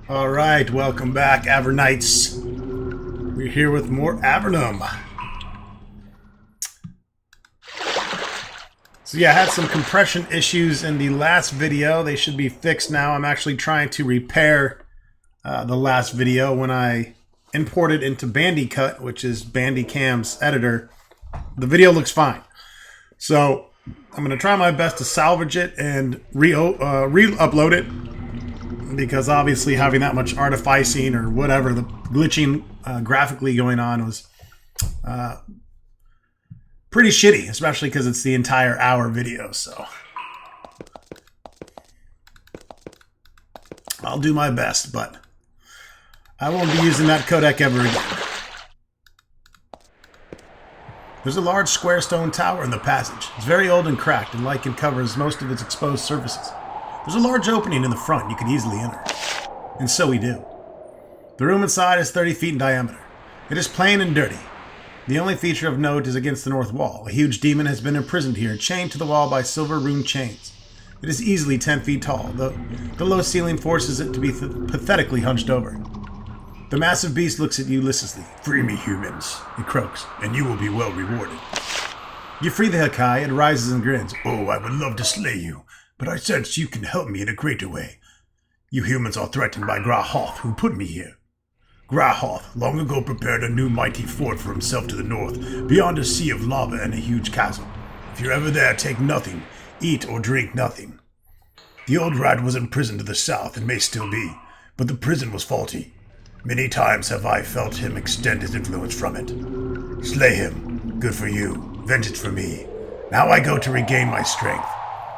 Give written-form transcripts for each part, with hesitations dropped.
All right, welcome back, Avernites. We're here with more Avernum. So yeah, I had some compression issues in the last video. They should be fixed now. I'm actually trying to repair the last video when I imported into Bandicut, which is Bandicam's editor. The video looks fine. So I'm going to try my best to salvage it and re-upload it. Because obviously having that much artificing or whatever, the glitching graphically going on was pretty shitty, especially because it's the entire hour video. So I'll do my best, but I won't be using that codec ever again. There's a large square stone tower in the passage. It's very old and cracked, and lichen covers most of its exposed surfaces. There's a large opening in the front you could easily enter. And so we do. The room inside is 30 feet in diameter. It is plain and dirty. The only feature of note is against the north wall. A huge demon has been imprisoned here, chained to the wall by silver rune chains. It is easily 10 feet tall, though the low ceiling forces it to be pathetically hunched over. The massive beast looks at you listlessly. "Free me, humans," it croaks, "and you will be well rewarded." You free the Hakai, it rises and grins. "Oh, I would love to slay you, but I sense you can help me in a greater way. You humans are threatened by Grahoth, who put me here. Grahoth long ago prepared a new mighty fort for himself to the north, beyond a sea of lava and a huge chasm. If you're ever there, take nothing, eat or drink nothing. The old rat was imprisoned to the south and may still be, but the prison was faulty. Many times have I felt him extend his influence from it. Slay him. Good for you. Vengeance for me. Now I go to regain my strength."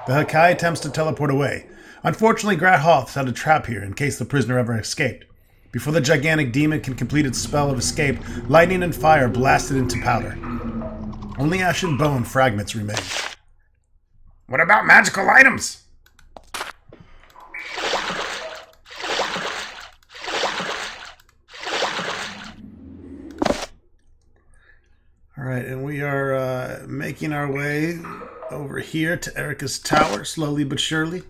The Hakai attempts to teleport away. Unfortunately, Grahoth set a trap here in case the prisoner ever escaped. Before the gigantic demon can complete its spell of escape, lightning and fire blast it into powder. Only ash and bone fragments remain. What about magical items? Alright, and we are making our way over here to Erikas Tower, slowly but surely.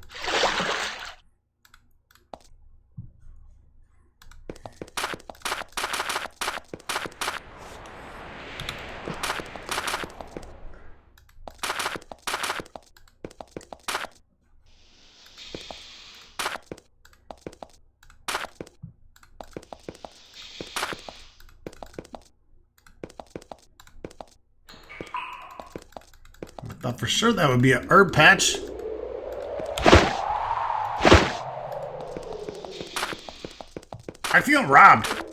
I thought for sure that would be a herb patch. I feel robbed.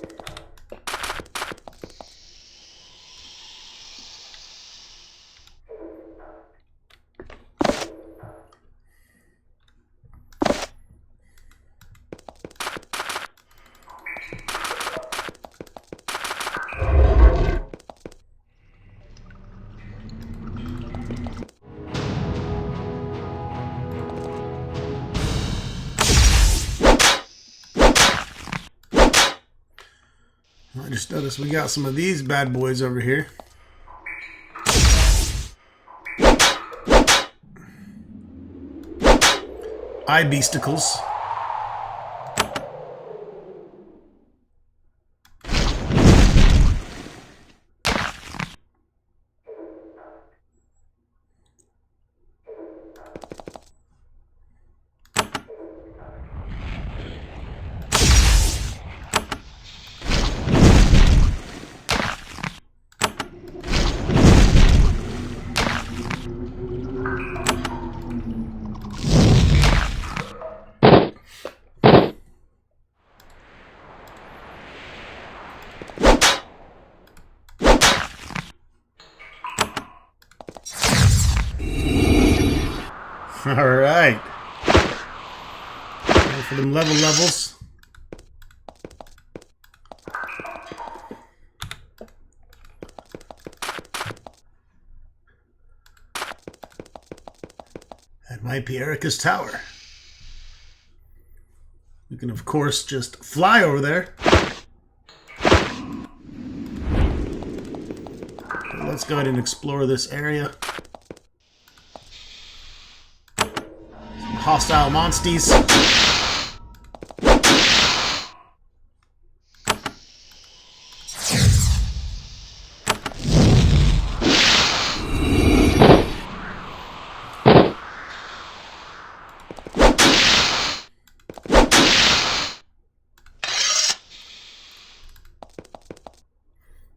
I just noticed we got some of these bad boys over here. Eye beasticles. Alright. Go for them levels. That might be Erikas Tower. We can, of course, just fly over there. Let's go ahead and explore this area. Some hostile monsties.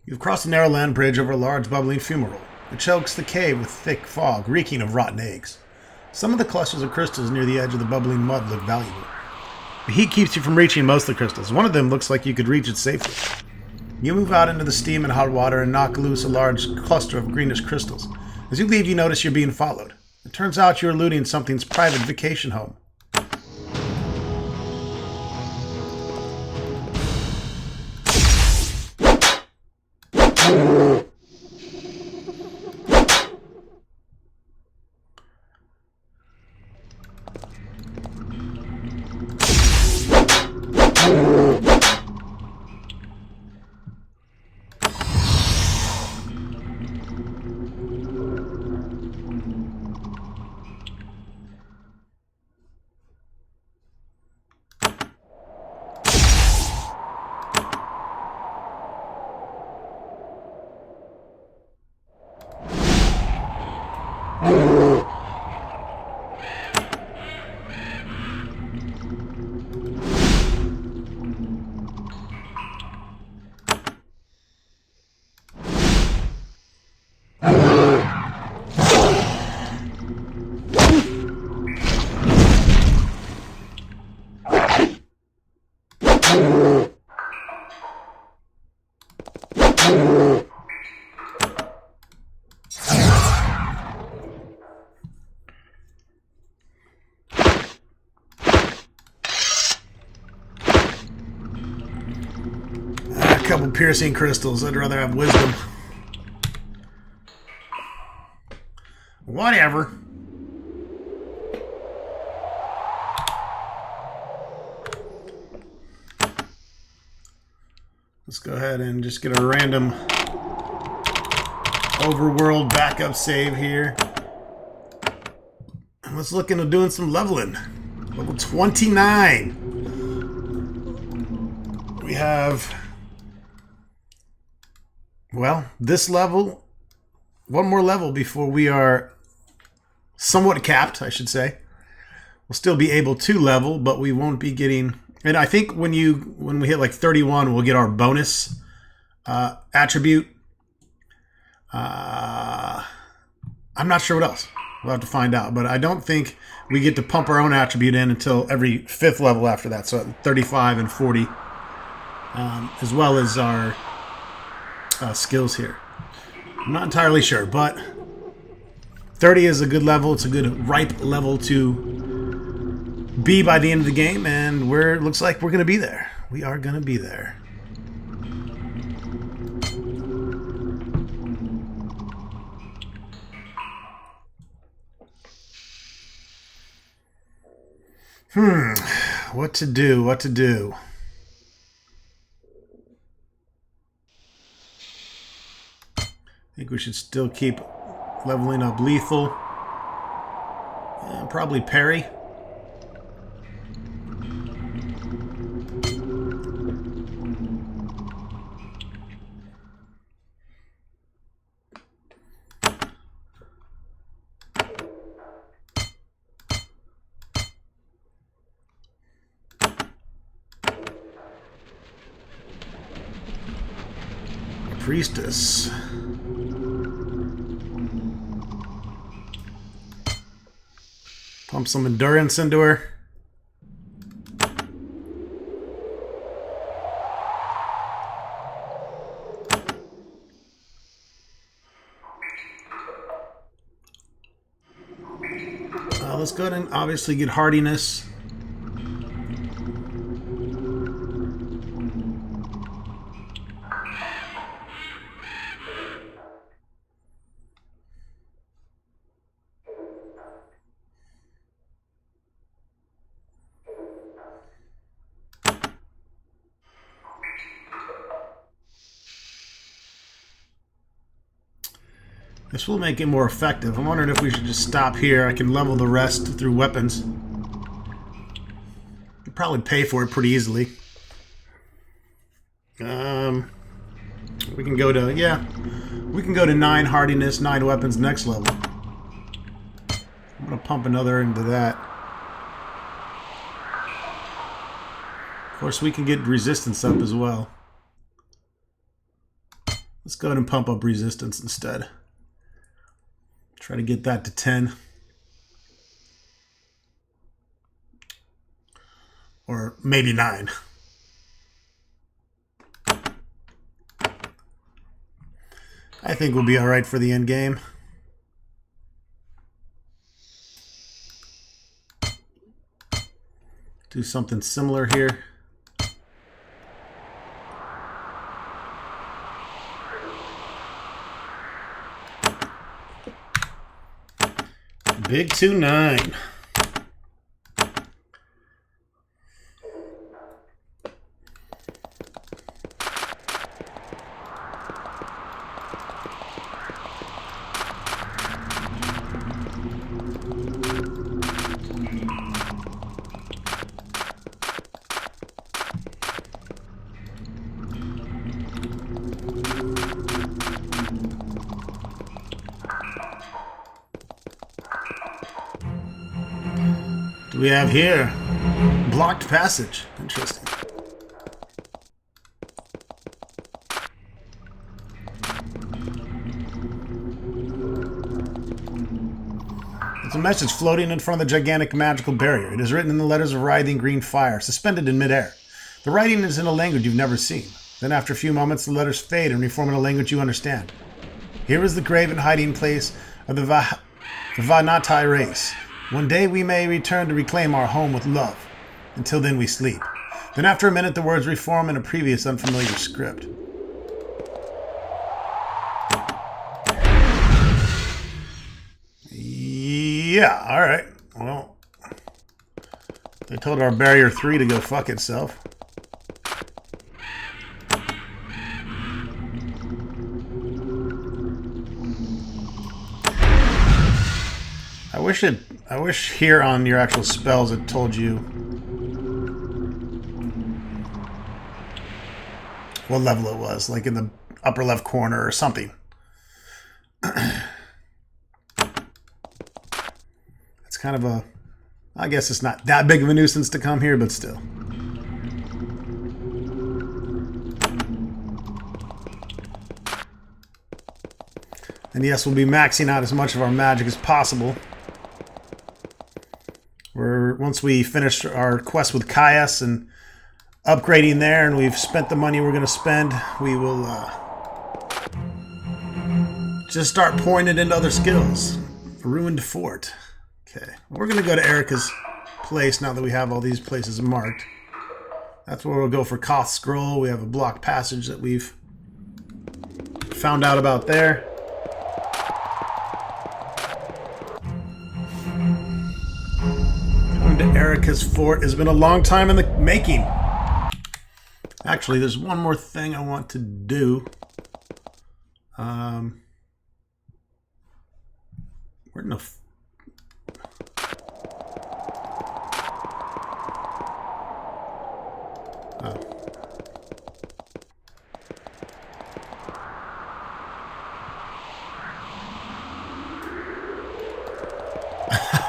You've crossed a narrow land bridge over a large bubbling fumarole. It chokes the cave with thick fog, reeking of rotten eggs. Some of the clusters of crystals near the edge of the bubbling mud look valuable. The heat keeps you from reaching most of the crystals. One of them looks like you could reach it safely. You move out into the steam and hot water and knock loose a large cluster of greenish crystals. As you leave, you notice you're being followed. It turns out you're looting something's private vacation home. A couple piercing crystals. I'd rather have wisdom. Whatever. Let's go ahead and just get a random overworld backup save here. And let's look into doing some leveling. Level 29. We have, well, this level, one more level before we are somewhat capped, I should say. We'll still be able to level, but we won't be getting, and I think when we hit like 31, we'll get our bonus attribute. I'm not sure what else. We'll have to find out, but I don't think we get to pump our own attribute in until every 5th level after that, so 35 and 40. As well as our skills here. I'm not entirely sure, but 30 is a good level. It's a good ripe level to be by the end of the game, and it looks like we're going to be there. We are going to be there. What to do? What to do? I think we should still keep leveling up lethal. Probably parry. Priestess. Pump some endurance into her. Let's go ahead and obviously get hardiness. This will make it more effective. I'm wondering if we should just stop here. I can level the rest through weapons. Could probably pay for it pretty easily. We can go to, yeah, we can go to 9 hardiness, 9 weapons next level. I'm going to pump another into that. Of course, we can get resistance up as well. Let's go ahead and pump up resistance instead. Try to get that to 10. Or maybe 9. I think we'll be alright for the end game. Do something similar here. Big 2-9. We have here blocked passage. Interesting. There's a message floating in front of the gigantic magical barrier. It is written in the letters of writhing green fire, suspended in midair. The writing is in a language you've never seen. Then after a few moments, the letters fade and reform in a language you understand. Here is the grave and hiding place of the Vanatai race. One day we may return to reclaim our home with love. Until then we sleep. Then after a minute the words reform in a previous unfamiliar script. Yeah, alright. Well, they told our barrier 3 to go fuck itself. I wish here on your actual spells it told you what level it was, like in the upper left corner or something. It's kind of a, I guess it's not that big of a nuisance to come here, but still. And yes, we'll be maxing out as much of our magic as possible. Once we finish our quest with Caius and upgrading there, and we've spent the money we're going to spend, we will just start pouring it into other skills. Ruined Fort. Okay, we're going to go to Erika's place now that we have all these places marked. That's where we'll go for Koth's Scroll. We have a blocked passage that we've found out about there. To Erika's Fort has been a long time in the making. Actually, there's one more thing I want to do. Where in the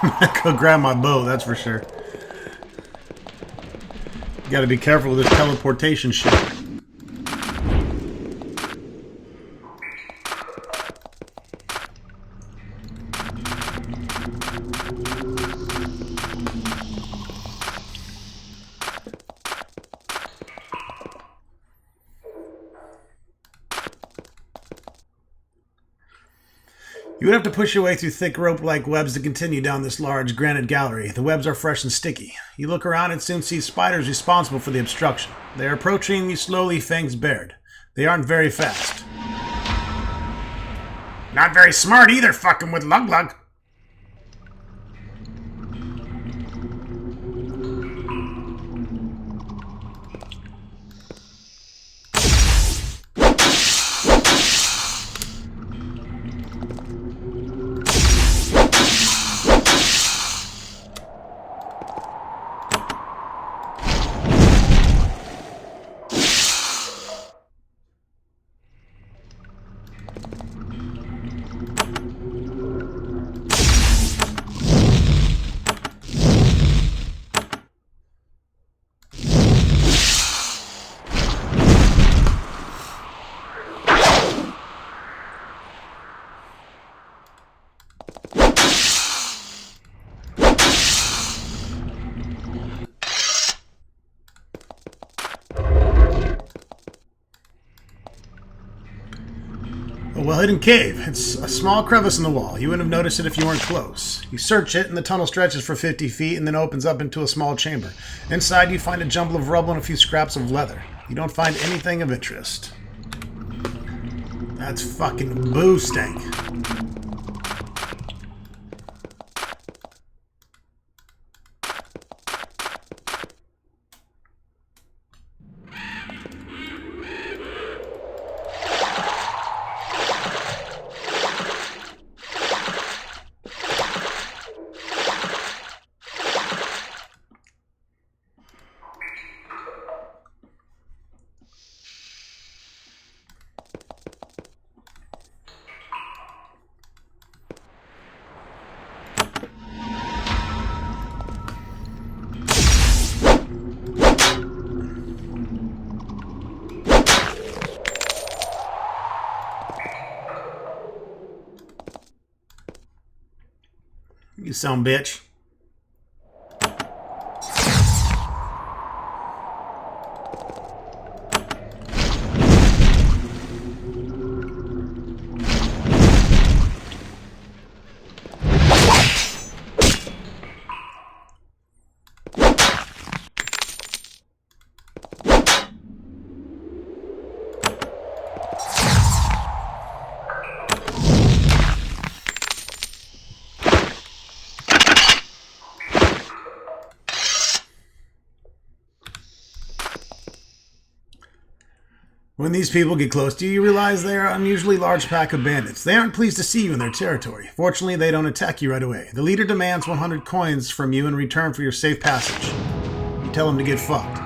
I'm gonna go grab my bow, that's for sure. You gotta be careful with this teleportation shit. You would have to push your way through thick rope-like webs to continue down this large granite gallery. The webs are fresh and sticky. You look around and soon see spiders responsible for the obstruction. They are approaching you slowly, fangs bared. They aren't very fast. Not very smart either, fucking with Lug-Lug. A well-hidden cave. It's a small crevice in the wall. You wouldn't have noticed it if you weren't close. You search it, and the tunnel stretches for 50 feet and then opens up into a small chamber. Inside, you find a jumble of rubble and a few scraps of leather. You don't find anything of interest. That's fucking boo stank. You son bitch. When these people get close to you, you realize they are an unusually large pack of bandits. They aren't pleased to see you in their territory. Fortunately, they don't attack you right away. The leader demands 100 coins from you in return for your safe passage. You tell him to get fucked.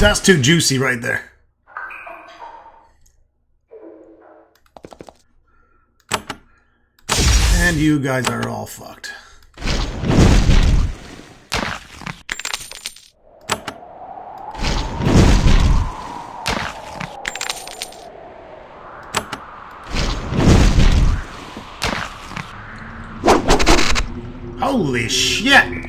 That's too juicy right there. And you guys are all fucked. Holy shit!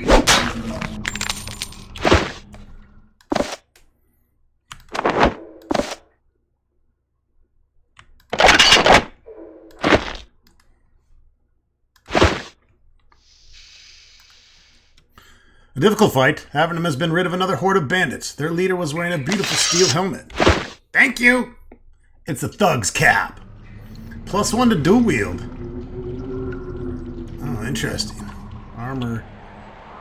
A difficult fight. Avernum has been rid of another horde of bandits. Their leader was wearing a beautiful steel helmet. Thank you! It's a thug's cap. +1 to dual wield. Oh, interesting. Armor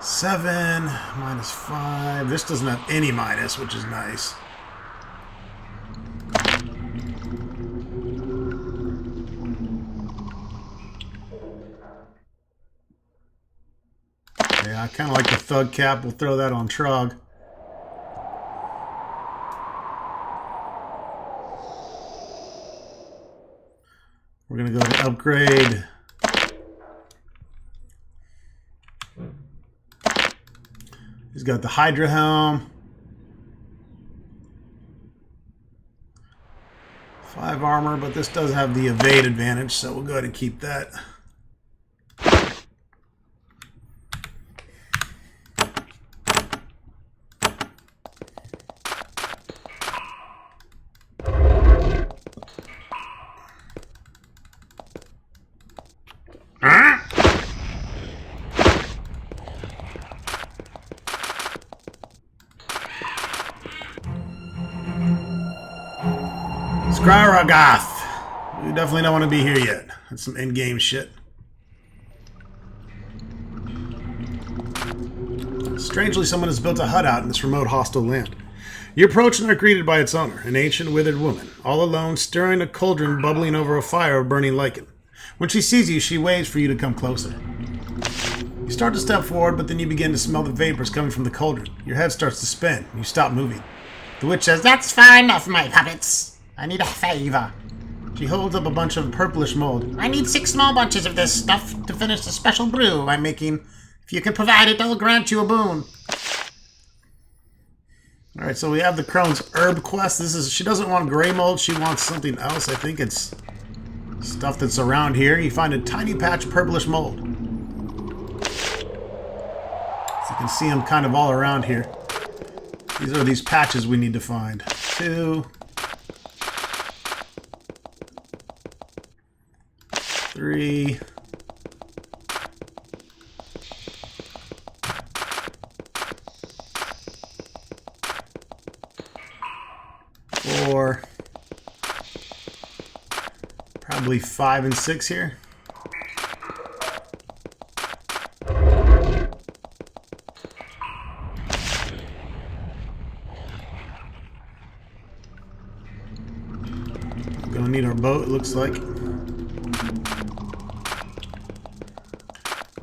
7, -5. This doesn't have any minus, which is nice. Yeah, I kind of like the thug cap. We'll throw that on Trog. We're going to go to upgrade. He's got the Hydra helm. 5 armor, but this does have the evade advantage, so we'll go ahead and keep that. Skraragath! We definitely don't want to be here yet. That's some endgame shit. Strangely, someone has built a hut out in this remote hostile land. You approach and are greeted by its owner, an ancient withered woman, all alone, stirring a cauldron bubbling over a fire of burning lichen. When she sees you, she waves for you to come closer. You start to step forward, but then you begin to smell the vapors coming from the cauldron. Your head starts to spin, and you stop moving. The witch says, "That's far enough, my puppets. I need a favor." She holds up a bunch of purplish mold. I need 6 small bunches of this stuff to finish the special brew I'm making. If you can provide it, I'll grant you a boon. Alright, so we have the crone's herb quest. She doesn't want gray mold, she wants something else. I think it's stuff that's around here. You find a tiny patch of purplish mold. So you can see them kind of all around here. These are these patches we need to find. 2, 3, 4, probably 5 and 6 here. Gonna need our boat, it looks like.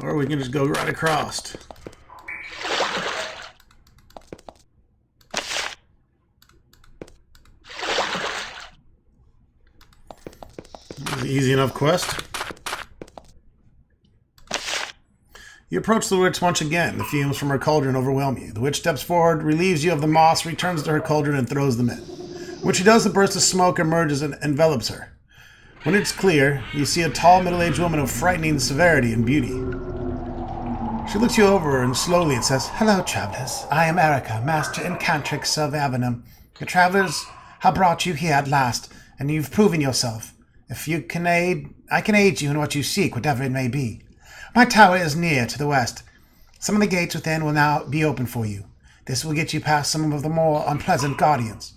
Or we can just go right across. Easy enough quest. You approach the witch once again. The fumes from her cauldron overwhelm you. The witch steps forward, relieves you of the moss, returns to her cauldron, and throws them in. When she does, a burst of smoke emerges and envelops her. When it's clear, you see a tall, middle-aged woman of frightening severity and beauty. She looks you over and slowly and says, "Hello, travelers. I am Erika, Master Incantrix of Avernum. The travelers have brought you here at last, and you've proven yourself. If you can aid, I can aid you in what you seek, whatever it may be. My tower is near to the west. Some of the gates within will now be open for you. This will get you past some of the more unpleasant guardians."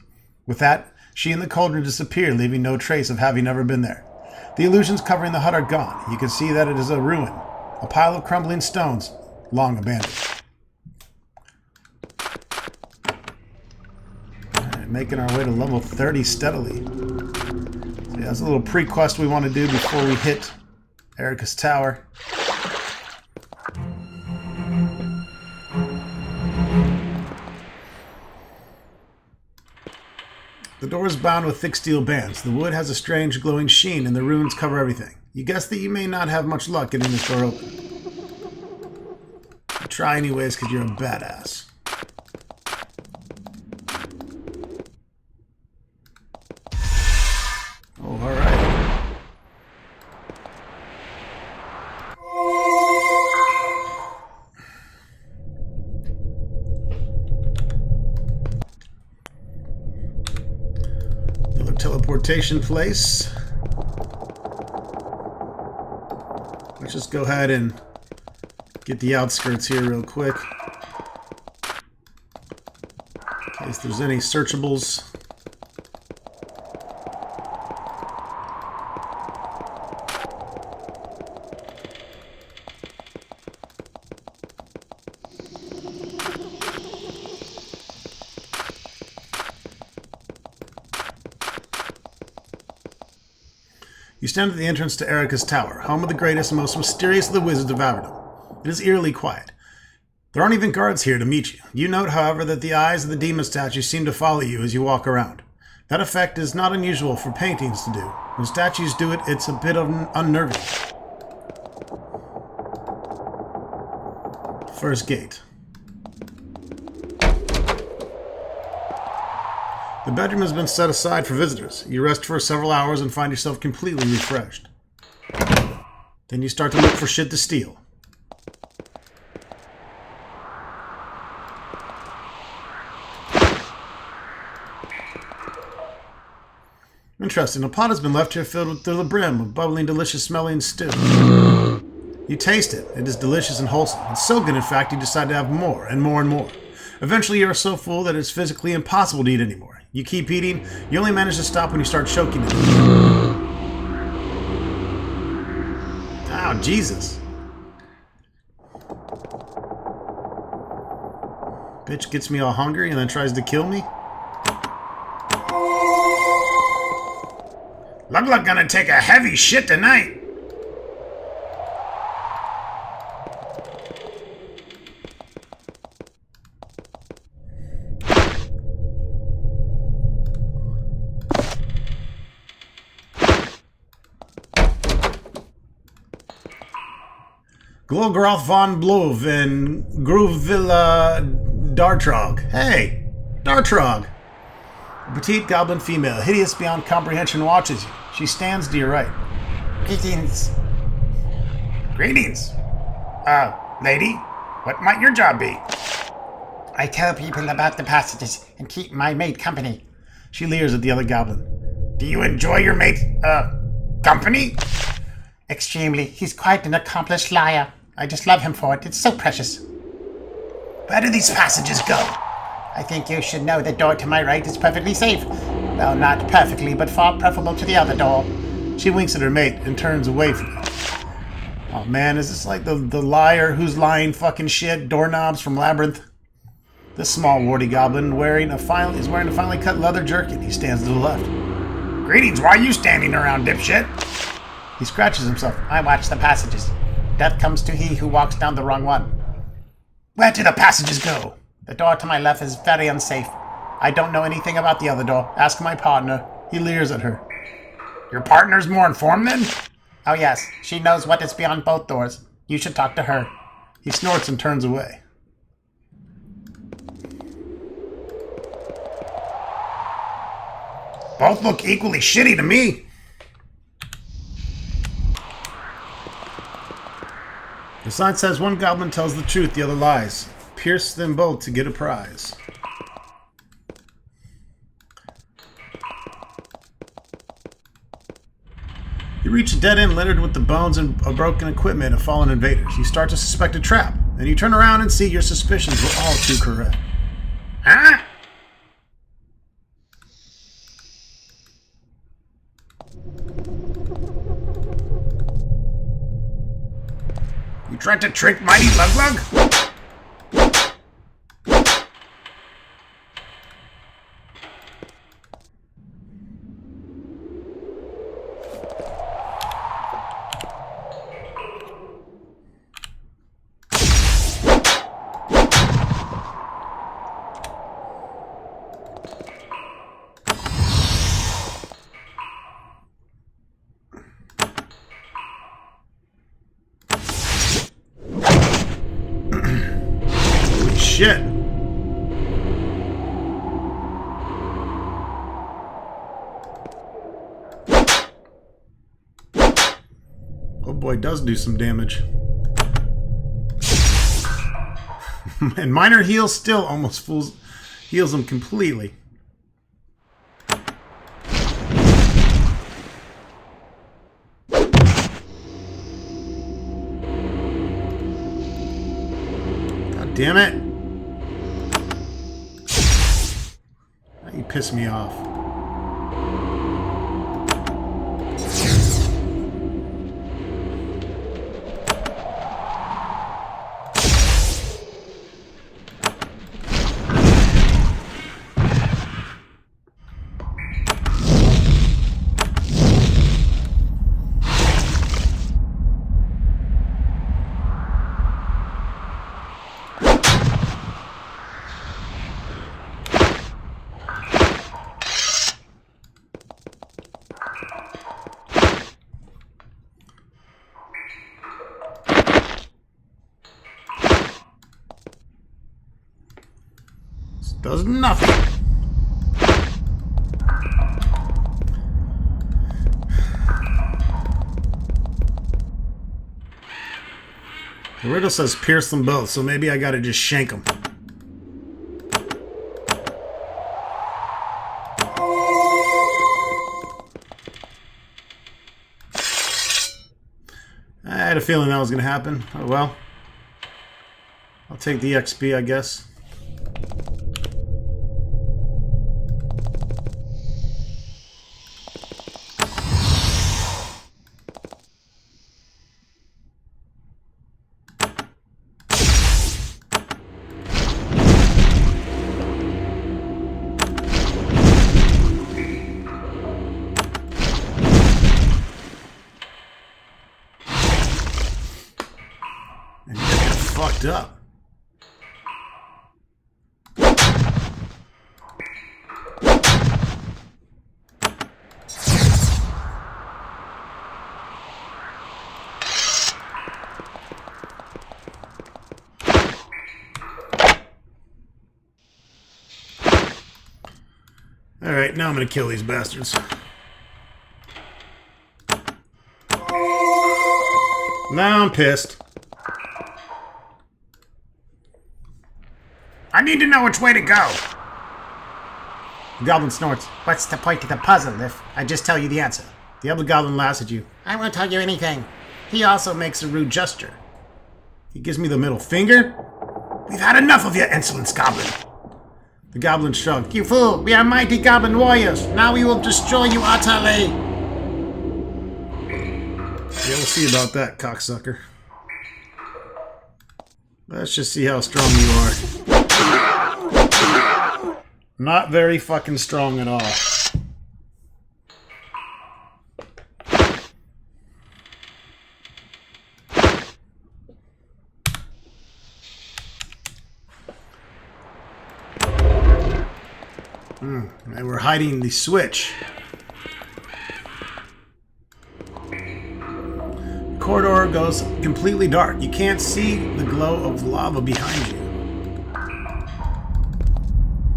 With that, she and the cauldron disappear, leaving no trace of having ever been there. The illusions covering the hut are gone. You can see that it is a ruin, a pile of crumbling stones, long abandoned. Alright, making our way to level 30 steadily. So yeah, that's a little pre-quest we want to do before we hit Erikas Tower. The door is bound with thick steel bands. The wood has a strange glowing sheen and the runes cover everything. You guess that you may not have much luck getting this door open. You try anyways because you're a badass. Oh, alright. Another teleportation place. Let's just go ahead and get the outskirts here real quick. In case there's any searchables. You stand at the entrance to Erikas Tower, home of the greatest and most mysterious of the wizards of Avernum. It is eerily quiet. There aren't even guards here to meet you. You note, however, that the eyes of the demon statues seem to follow you as you walk around. That effect is not unusual for paintings to do. When statues do it, it's a bit unnerving. First gate. The bedroom has been set aside for visitors. You rest for several hours and find yourself completely refreshed. Then you start to look for shit to steal. Interesting. A pot has been left here filled to the brim with bubbling, delicious smelling stew. You taste it. It is delicious and wholesome. It's so good, in fact, you decide to have more and more and more. Eventually, you are so full that it's physically impossible to eat anymore. You keep eating. You only manage to stop when you start choking to death. Oh, Jesus. Bitch gets me all hungry and then tries to kill me. Look like gonna take a heavy shit tonight. Glogoroth von Blove and Groovilla Dartrog. Hey, Dartrog. A petite goblin female, hideous beyond comprehension, watches you. She stands to your right. Greetings. Greetings. Lady, what might your job be? I tell people about the passages and keep my mate company. She leers at the other goblin. Do you enjoy your mate's, company? Extremely. He's quite an accomplished liar. I just love him for it. It's so precious. Where do these passages go? I think you should know the door to my right is perfectly safe. Well, not perfectly, but far preferable to the other door. She winks at her mate and turns away from you. Oh man, is this like the liar who's lying fucking shit, doorknobs from Labyrinth? This small warty goblin is wearing a finely cut leather jerkin. He stands to the left. Greetings, why are you standing around, dipshit? He scratches himself. I watch the passages. Death comes to he who walks down the wrong one. Where do the passages go? The door to my left is very unsafe. I don't know anything about the other door. Ask my partner. He leers at her. Your partner's more informed then? Oh yes, she knows what is beyond both doors. You should talk to her. He snorts and turns away. Both look equally shitty to me. The sign says one goblin tells the truth, the other lies. Pierce them both to get a prize. You reach a dead end littered with the bones and broken equipment of fallen invaders. You start to suspect a trap, and you turn around and see your suspicions were all too correct. Huh? You tried to trick Mighty Luglug? Shit. Oh boy, does do some damage. And minor heal still almost heals him completely. God damn it. You piss me off. Does nothing. The riddle says pierce them both, so maybe I gotta just shank them. I had a feeling that was gonna happen. Oh well. I'll take the XP, I guess. And you get fucked up. Alright, now I'm gonna kill these bastards. Now I'm pissed. I need to know which way to go. The goblin snorts. What's the point of the puzzle if I just tell you the answer? The other goblin laughs at you. I won't tell you anything. He also makes a rude gesture. He gives me the middle finger. We've had enough of your insolence, goblin. The goblin shrugged. You fool! We are mighty goblin warriors. Now we will destroy you utterly. Yeah, we'll see about that, cocksucker. Let's just see how strong you are. Not very fucking strong at all. And we're hiding the switch. The corridor goes completely dark. You can't see the glow of lava behind you.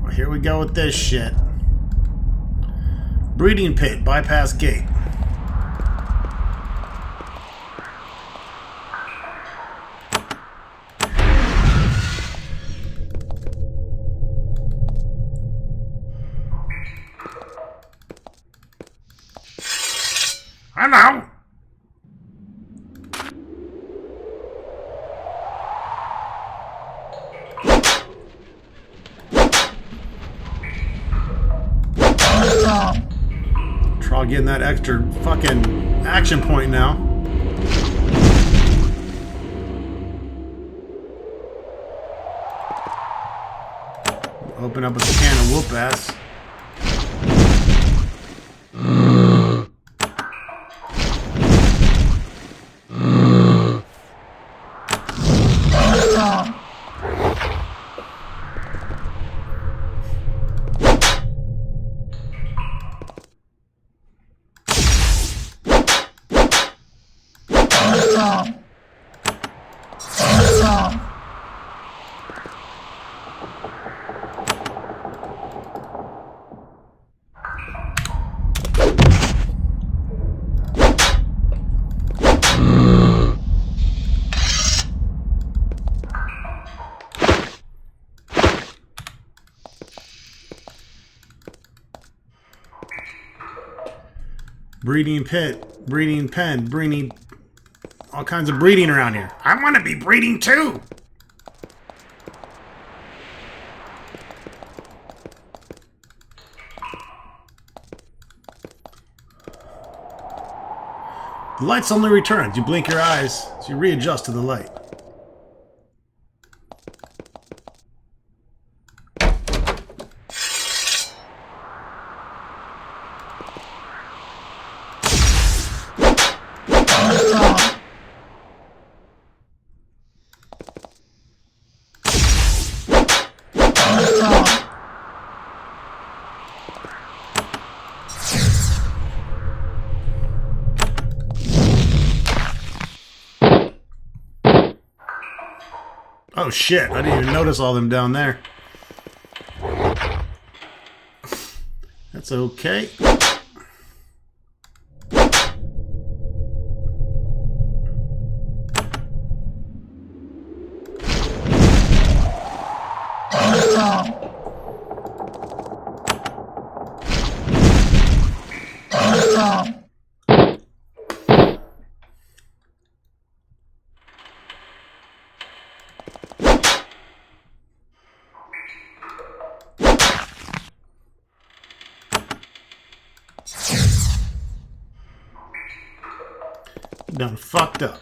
Well, here we go with this shit. Breeding pit, bypass gate. Hello. Try getting that extra fucking action point now. Open up a can of whoop ass. Breeding pit, breeding pen, breeding... all kinds of breeding around here. I want to be breeding too. The light suddenly returns. You blink your eyes, so you readjust to the light. Oh shit, I didn't even notice all them down there. That's okay. Done fucked up.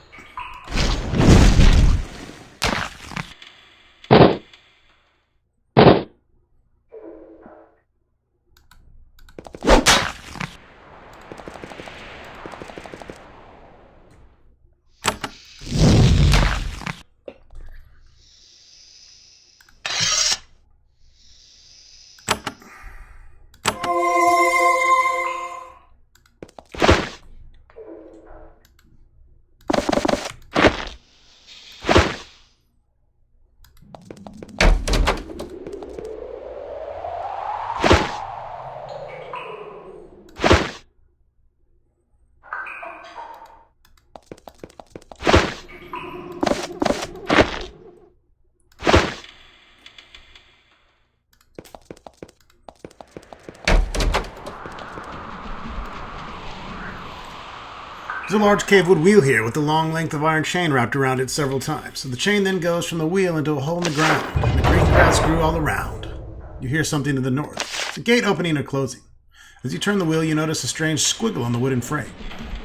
There's a large cavewood wheel here with a long length of iron chain wrapped around it several times. So the chain then goes from the wheel into a hole in the ground, and the green grass grew all around. You hear something to the north. It's a gate opening or closing. As you turn the wheel, you notice a strange squiggle on the wooden frame.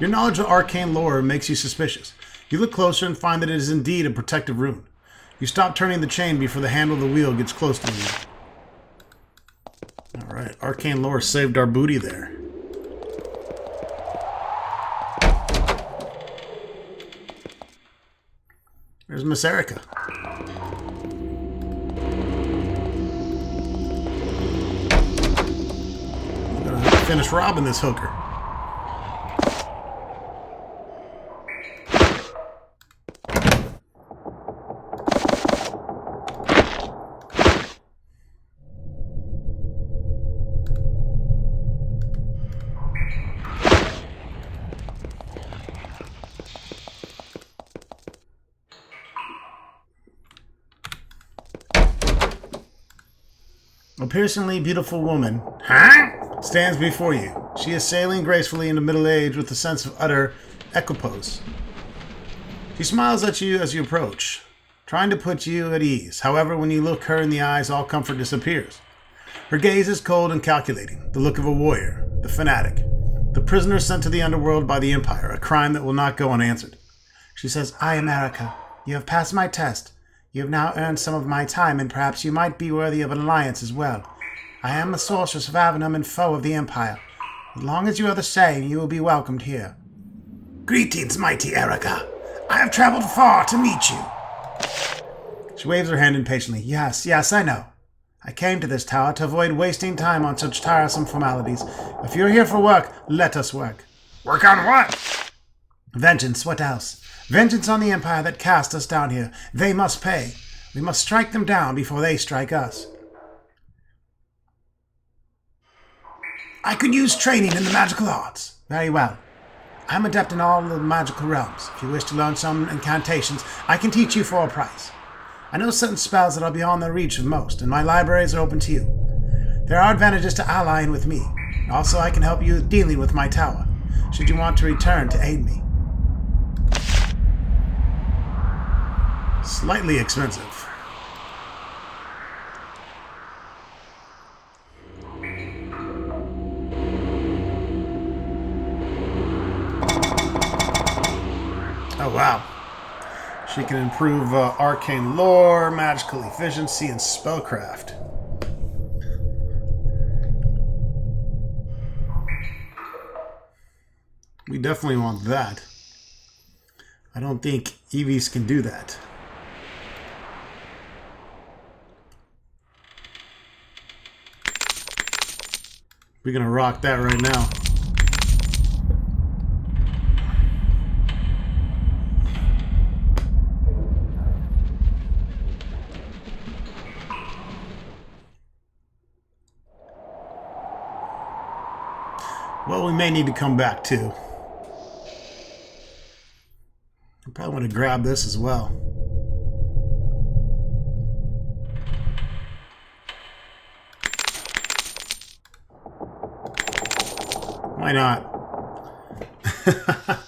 Your knowledge of arcane lore makes you suspicious. You look closer and find that it is indeed a protective rune. You stop turning the chain before the handle of the wheel gets close to you. Alright, arcane lore saved our booty there. There's Miss Erica. I'm gonna finish robbing this hooker. A piercingly beautiful woman stands before you. She is sailing gracefully into middle age with a sense of utter equipoise. She smiles at you as you approach, trying to put you at ease. However, when you look her in the eyes, all comfort disappears. Her gaze is cold and calculating, the look of a warrior, the fanatic, the prisoner sent to the underworld by the Empire, a crime that will not go unanswered. She says, "I am Erica. You have passed my test. You have now earned some of my time, and perhaps you might be worthy of an alliance as well. I am the sorceress of Avernum and foe of the Empire. As long as you are the same, you will be welcomed here." Greetings, mighty Erica. I have traveled far to meet you. She waves her hand impatiently. Yes, I know. I came to this tower to avoid wasting time on such tiresome formalities. If you're here for work, let us work. Work on what? Vengeance, what else? Vengeance on the Empire that cast us down here. They must pay. We must strike them down before they strike us. I could use training in the magical arts. Very well. I'm adept in all the magical realms. If you wish to learn some incantations, I can teach you for a price. I know certain spells that are beyond the reach of most, and my libraries are open to you. There are advantages to allying with me. Also, I can help you with dealing with my tower, should you want to return to aid me. Slightly expensive. Oh, wow. She can improve arcane lore, magical efficiency, and spellcraft. We definitely want that. I don't think EVs can do that. We're gonna rock that right now. Well, we may need to come back too. I probably want to grab this as well. Why not?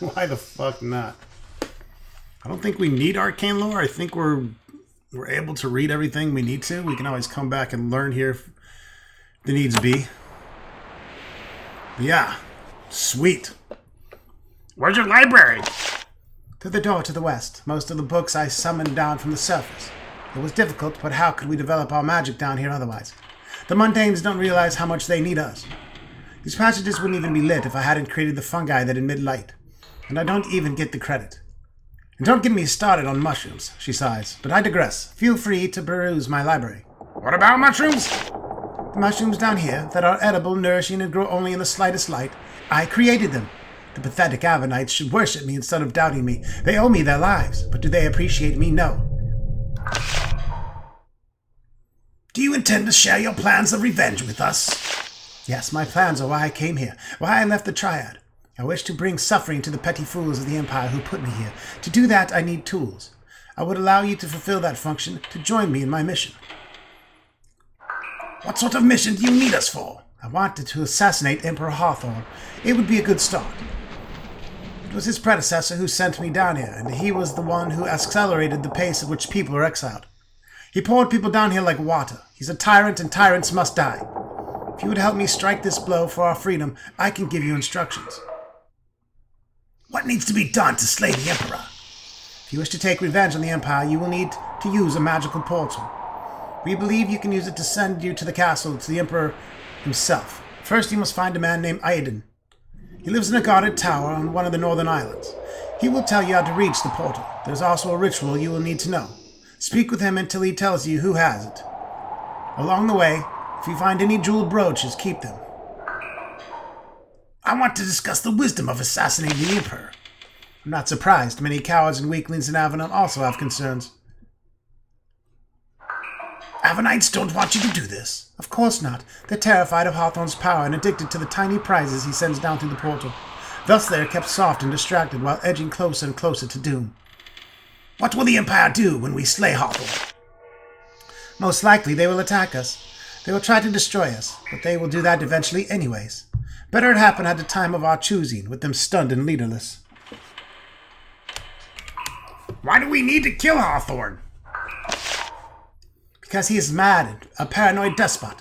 Why the fuck not? I don't think we need arcane lore. I think we're able to read everything we need to. We can always come back and learn here if the needs be. But yeah, sweet. Where's your library? To the door to the west. Most of the books I summoned down from the surface. It was difficult, but how could we develop our magic down here otherwise? The mundanes don't realize how much they need us. These passages wouldn't even be lit if I hadn't created the fungi that emit light. And I don't even get the credit. And don't get me started on mushrooms, she sighs. But I digress. Feel free to peruse my library. What about mushrooms? The mushrooms down here that are edible, nourishing, and grow only in the slightest light, I created them. The pathetic Avernites should worship me instead of doubting me. They owe me their lives, but do they appreciate me? No. Do you intend to share your plans of revenge with us? Yes, my plans are why I came here, why I left the Triad. I wish to bring suffering to the petty fools of the Empire who put me here. To do that, I need tools. I would allow you to fulfill that function, to join me in my mission. What sort of mission do you need us for? I wanted to assassinate Emperor Hawthorne. It would be a good start. It was his predecessor who sent me down here, and he was the one who accelerated the pace at which people are exiled. He poured people down here like water. He's a tyrant, and tyrants must die. If you would help me strike this blow for our freedom, I can give you instructions. What needs to be done to slay the Emperor? If you wish to take revenge on the Empire, you will need to use a magical portal. We believe you can use it to send you to the castle, to the Emperor himself. First, you must find a man named Aiden. He lives in a guarded tower on one of the northern islands. He will tell you how to reach the portal. There's also a ritual you will need to know. Speak with him until he tells you who has it. Along the way, if you find any jeweled brooches, keep them. I want to discuss the wisdom of assassinating the Emperor. I'm not surprised. Many cowards and weaklings in Avernum also have concerns. Avernites don't want you to do this. Of course not. They're terrified of Hawthorne's power and addicted to the tiny prizes he sends down through the portal. Thus they are kept soft and distracted while edging closer and closer to doom. What will the Empire do when we slay Hawthorne? Most likely they will attack us. They will try to destroy us, but they will do that eventually anyways. Better it happen at the time of our choosing, with them stunned and leaderless. Why do we need to kill Hawthorne? Because he is mad, a paranoid despot.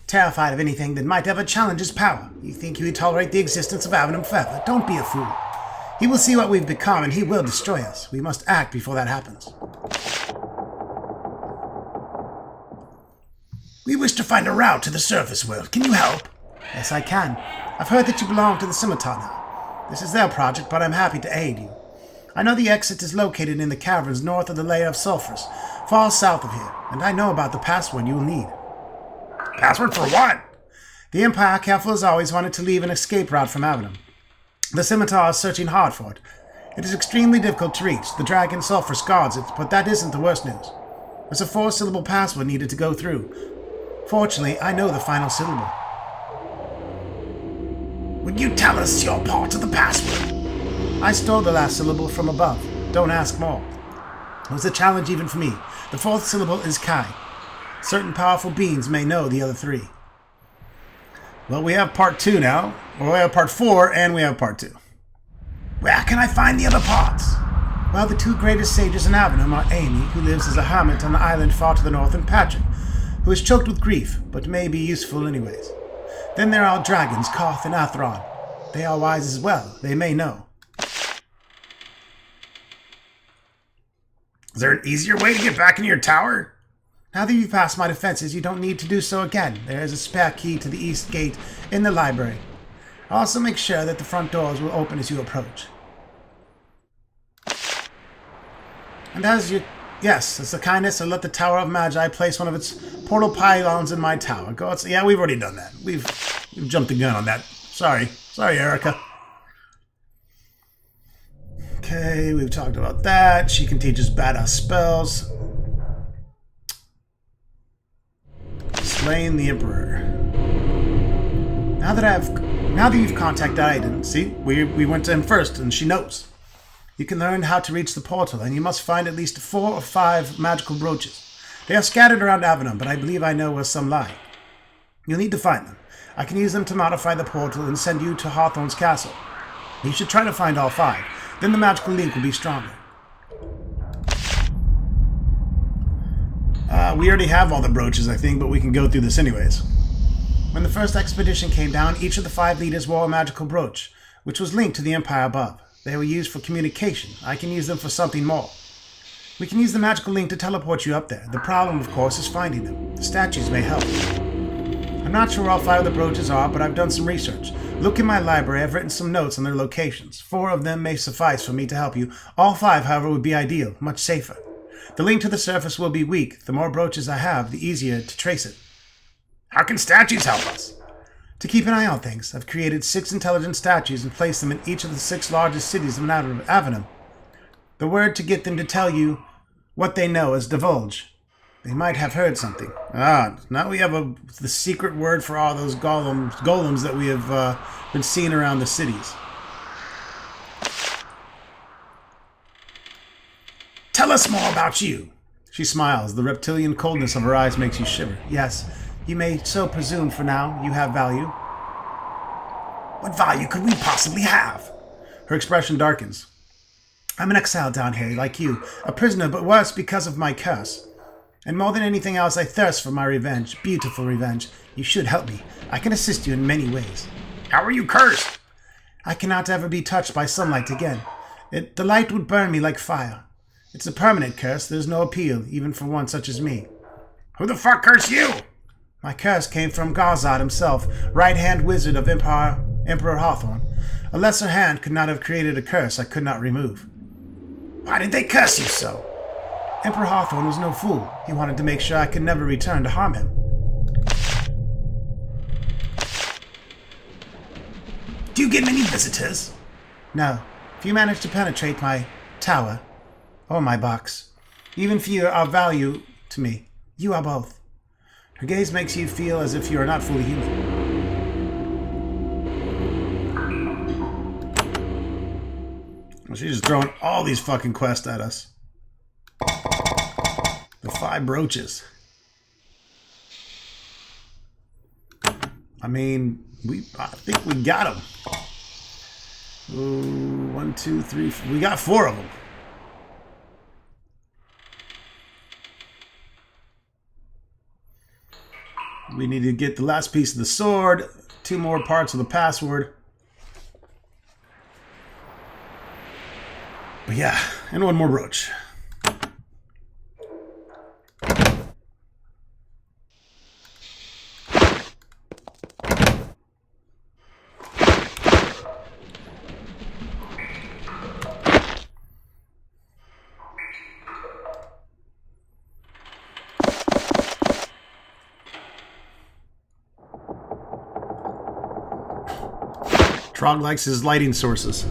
Terrified of anything that might ever challenge his power. You think he would tolerate the existence of Avernum forever? Don't be a fool. He will see what we've become, and he will destroy us. We must act before that happens. We wish to find a route to the surface world. Can you help? Yes, I can. I've heard that you belong to the Scimitar now. This is their project, but I'm happy to aid you. I know the exit is located in the caverns north of the layer of sulfurs, far south of here, and I know about the password you will need. Password for what? The Empire, careful as always, wanted to leave an escape route from Avernum. The Scimitar is searching hard for it. It is extremely difficult to reach. The dragon Sulfurus guards it, but that isn't the worst news. There's a 4-syllable password needed to go through. Fortunately, I know the final syllable. Would you tell us your part of the password? I stole the last syllable from above. Don't ask more. It was a challenge even for me. The 4th syllable is Kai. Certain powerful beings may know the other 3. Well, we have part 2 now. Well, we have part 4, and we have part 2. Where can I find the other parts? Well, the 2 greatest sages in Avernum are Amy, who lives as a hermit on the island far to the north, and Patrick, who is choked with grief, but may be useful anyways. Then there are dragons, Koth and Athron. They are wise as well. They may know. Is there an easier way to get back into your tower? Now that you've passed my defenses, you don't need to do so again. There is a spare key to the east gate in the library. Also make sure that the front doors will open as you approach. And as you... Yes, as the kindness, I'll let the Tower of Magi place one of its portal pylons in my tower. Go outside. Yeah, we've already done that. We've jumped the gun on that. Sorry, Erica. Okay, we've talked about that. She can teach us badass spells. Slaying the Emperor. Now that you've contacted Aiden, see, we went to him first, and she knows. You can learn how to reach the portal, and you must find at least 4 or 5 magical brooches. They are scattered around Avernum, but I believe I know where some lie. You'll need to find them. I can use them to modify the portal and send you to Hawthorne's castle. You should try to find all 5. Then the magical link will be stronger. We already have all the brooches, I think, but we can go through this anyways. When the first expedition came down, each of the 5 leaders wore a magical brooch, which was linked to the Empire above. They were used for communication. I can use them for something more. We can use the magical link to teleport you up there. The problem, of course, is finding them. The statues may help. I'm not sure where all 5 of the brooches are, but I've done some research. Look in my library. I've written some notes on their locations. 4 of them may suffice for me to help you. All 5, however, would be ideal, much safer. The link to the surface will be weak. The more brooches I have, the easier to trace it. How can statues help us? To keep an eye on things, I've created 6 intelligent statues and placed them in each of the 6 largest cities of Avernum. The word to get them to tell you what they know is divulge. They might have heard something. Now we have the secret word for all those golems that we have been seeing around the cities. Tell us more about you. She smiles. The reptilian coldness of her eyes makes you shiver. Yes, you may so presume for now. You have value. What value could we possibly have? Her expression darkens. I'm an exile down here, like you. A prisoner, but worse because of my curse. And more than anything else, I thirst for my revenge. Beautiful revenge. You should help me. I can assist you in many ways. How are you cursed? I cannot ever be touched by sunlight again. The light would burn me like fire. It's a permanent curse. There's no appeal, even for one such as me. Who the fuck cursed you? My curse came from Garzad himself, right-hand wizard of Emperor Hawthorne. A lesser hand could not have created a curse I could not remove. Why did they curse you so? Emperor Hawthorne was no fool. He wanted to make sure I could never return to harm him. Do you get many visitors? No. Few manage to penetrate my tower, or my box. Even few are of value to me. You are both. Her gaze makes you feel as if you are not fully human. Well, she's just throwing all these fucking quests at us. The 5 brooches. I mean, I think we got them. Ooh, 1, 2, 3, 4. We got 4 of them. We need to get the last piece of the sword, 2 more parts of the password. But yeah, and 1 more brooch. Trog likes his lighting sources.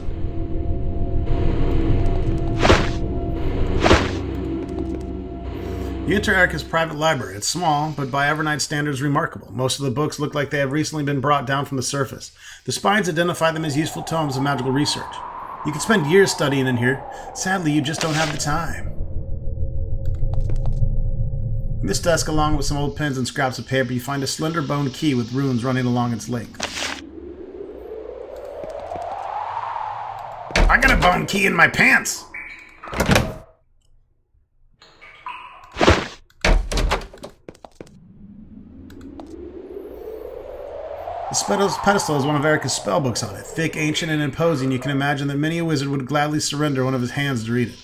You enter Erikas' private library. It's small, but by Avernite standards remarkable. Most of the books look like they have recently been brought down from the surface. The spines identify them as useful tomes of magical research. You could spend years studying in here. Sadly, you just don't have the time. In this desk, along with some old pens and scraps of paper, you find a slender bone key with runes running along its length. I got a bone key in my pants. The pedestal has one of Erikas' spellbooks on it. Thick, ancient, and imposing, you can imagine that many a wizard would gladly surrender one of his hands to read it.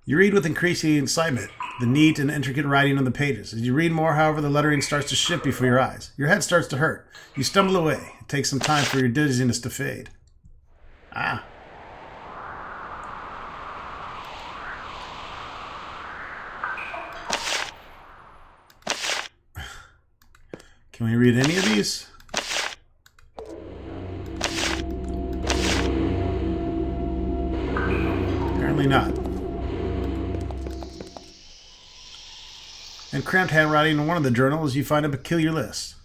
You read with increasing excitement, the neat and intricate writing on the pages. As you read more, however, the lettering starts to shift before your eyes. Your head starts to hurt. You stumble away. It takes some time for your dizziness to fade. Ah. Can we read any of these? Apparently not. In cramped handwriting in one of the journals, you find a peculiar list.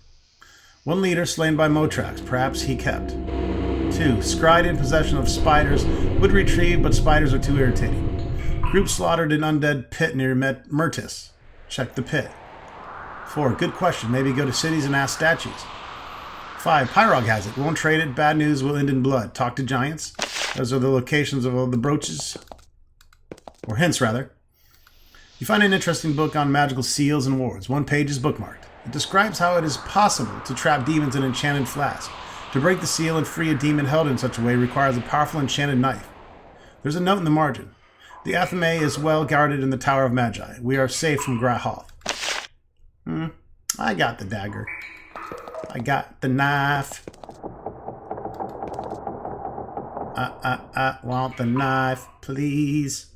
1 leader slain by Motrax, perhaps he kept. 2. Scried in possession of spiders, would retrieve, but spiders are too irritating. Group slaughtered in undead pit near Myrtis. Check the pit. 4. Good question. Maybe go to cities and ask statues. 5. Pyrog has it. Won't trade it. Bad news will end in blood. Talk to giants. Those are the locations of all the brooches. Or hints, rather. You find an interesting book on magical seals and wards. 1 page is bookmarked. It describes how it is possible to trap demons in an enchanted flask. To break the seal and free a demon held in such a way requires a powerful enchanted knife. There's a note in the margin. The Athame is well guarded in the Tower of Magi. We are safe from Grahoth. I got the dagger. I got the knife. I want the knife, please.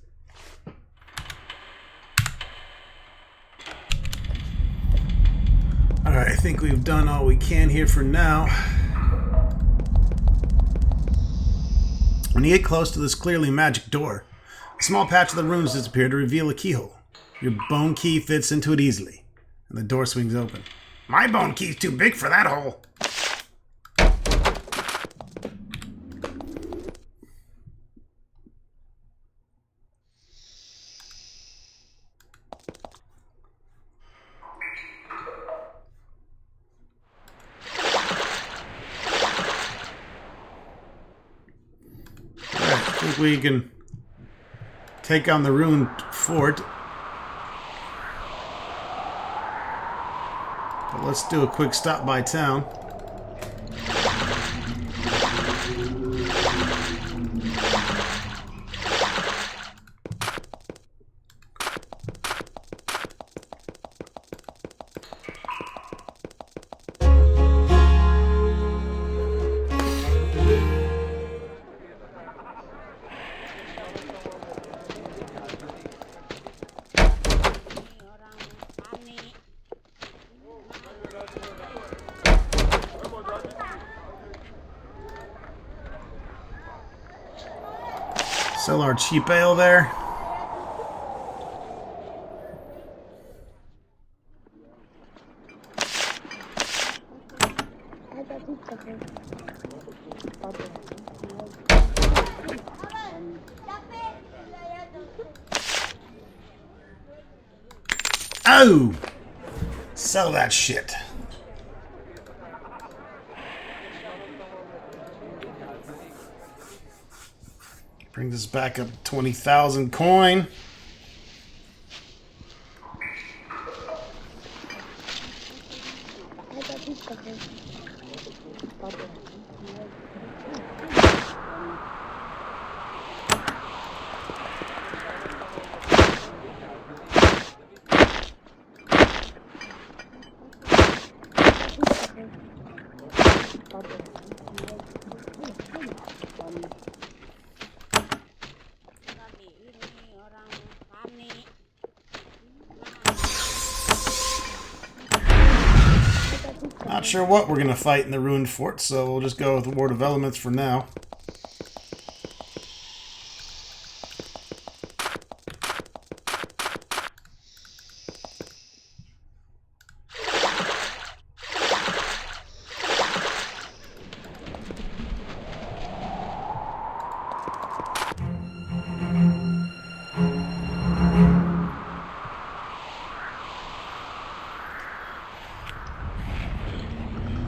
Alright, I think we've done all we can here for now. When you get close to this clearly magic door, a small patch of the runes disappear to reveal a keyhole. Your bone key fits into it easily, and the door swings open. My bone key's too big for that hole. think we can take on the ruined fort. But let's do a quick stop by town. Sell our cheap ale there. Oh! Sell that shit. Brings us back up 20,000 coin. Not sure what we're going to fight in the ruined fort, so we'll just go with the Ward of Elements for now.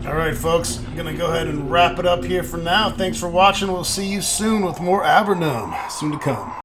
Alright folks, I'm going to go ahead and wrap it up here for now. Thanks for watching. We'll see you soon with more Avernum. Soon to come.